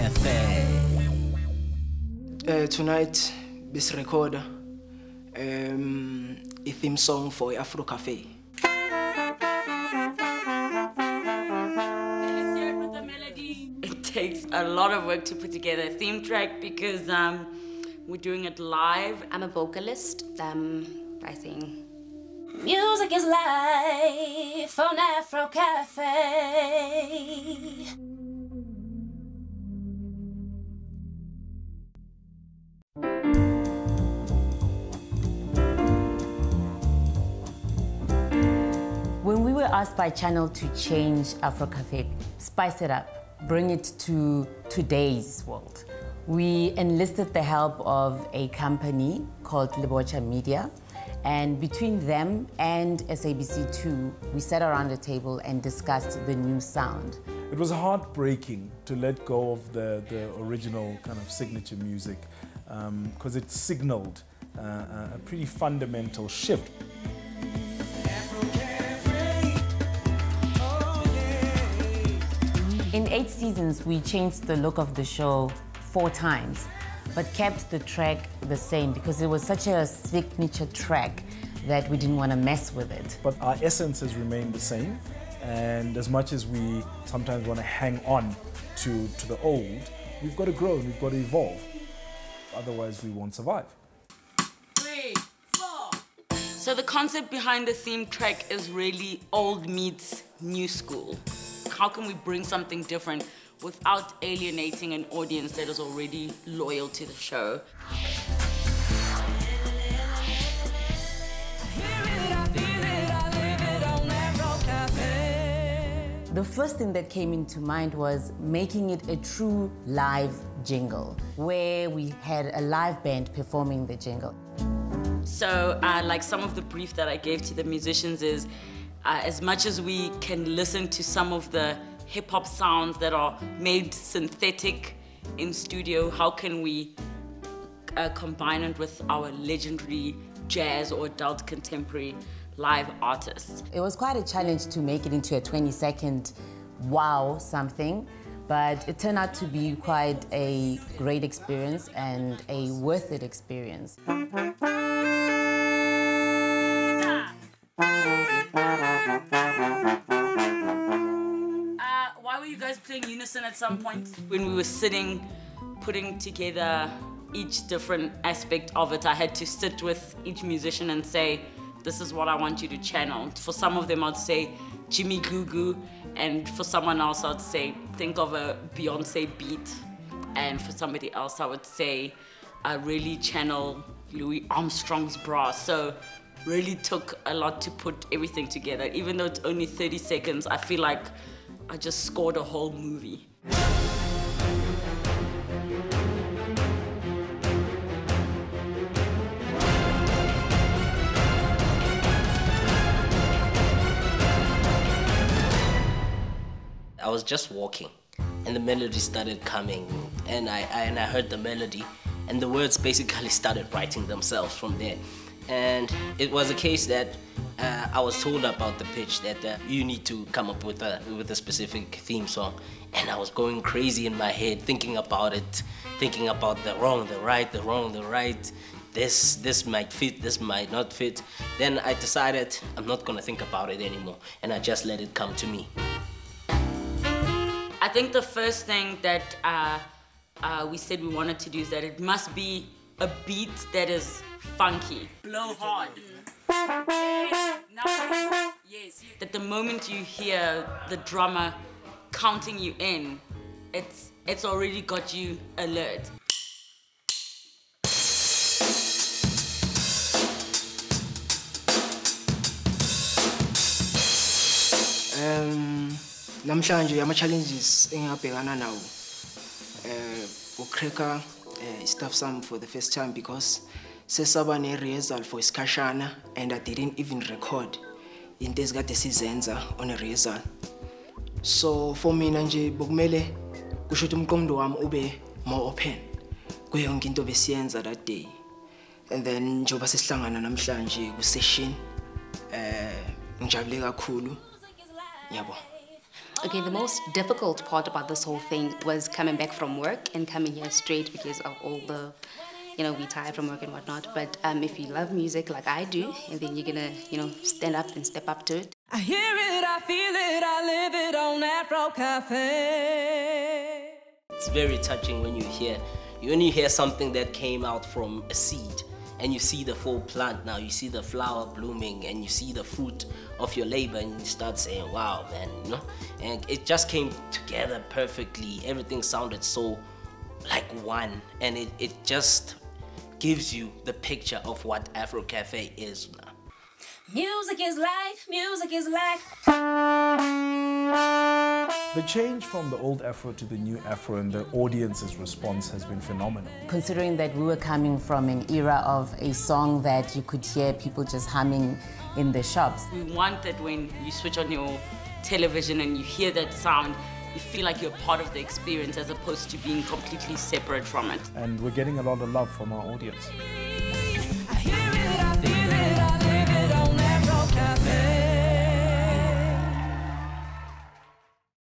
Cafe. Tonight, this recorder, a theme song for Afro Cafe. It takes a lot of work to put together a theme track because we're doing it live. I'm a vocalist. I sing. Music is life on Afro Cafe. When we were asked by Channel to change Afro Cafe, spice it up, bring it to today's world, we enlisted the help of a company called Lebocha Media. And between them and SABC2, we sat around a table and discussed the new sound. It was heartbreaking to let go of the original kind of signature music because it signaled a pretty fundamental shift. In 8 seasons, we changed the look of the show 4 times, but kept the track the same because it was such a signature track that we didn't want to mess with it. But our essence has remained the same, and as much as we sometimes want to hang on to the old, we've got to grow and we've got to evolve. Otherwise, we won't survive. 3, 4. So the concept behind the theme track is really old meets new school. How can we bring something different without alienating an audience that is already loyal to the show? The first thing that came into mind was making it a true live jingle, where we had a live band performing the jingle. So like some of the brief that I gave to the musicians is, as much as we can listen to some of the hip-hop sounds that are made synthetic in studio, how can we combine it with our legendary jazz or adult contemporary live artists? It was quite a challenge to make it into a 20-second wow something, but it turned out to be quite a great experience and a worth it experience. Why were you guys playing unison at some point? When we were sitting, putting together each different aspect of it, I had to sit with each musician and say, this is what I want you to channel. For some of them, I'd say Jimmy Gugu, and for someone else, I'd say, think of a Beyonce beat. And for somebody else, I would say, I really channel Louis Armstrong's brass. So really took a lot to put everything together. Even though it's only 30 seconds, I feel like I just scored a whole movie. I was just walking and the melody started coming, and I heard the melody and the words basically started writing themselves from there. And it was a case that I was told about the pitch that you need to come up with a specific theme song, and I was going crazy in my head thinking about it, thinking about the wrong, the right, the wrong, the right. This might fit, this might not fit. Then I decided I'm not gonna think about it anymore, and I just let it come to me. I think the first thing that we said we wanted to do is that it must be a beat that is funky. Blow hard. Yes. That the moment you hear the drummer counting you in, it's already got you alert. Namhlanje ama-challenges engabhekana nawo ucracker stuff some for the first time because sesaba ne-rehearsal for isikhashana and I didn't even record into ezikade sizenza on a rehearsal. So for mina nje bokumele kusho ukuthi umqondo wami ube more open kuyo yonke into besiyenza that day. And then njoba sesihlangana namhlanje ku-session ngijabule kakhulu. Yabo. Okay, the most difficult part about this whole thing was coming back from work and coming here straight because of all the, we tired from work and whatnot. But if you love music like I do, and then you're gonna, stand up and step up to it. I hear it, I feel it, I live it on Afro Cafe. It's very touching when you hear something that came out from a seed. And you see the full plant now, you see the flower blooming, and you see the fruit of your labor, and you start saying, wow, man, And it just came together perfectly. Everything sounded so like one, and it just gives you the picture of what Afro Cafe is now. Music is life, music is life. The change from the old Afro to the new Afro and the audience's response has been phenomenal. Considering that we were coming from an era of a song that you could hear people just humming in the shops. We want that when you switch on your television and you hear that sound, you feel like you're part of the experience as opposed to being completely separate from it. And we're getting a lot of love from our audience.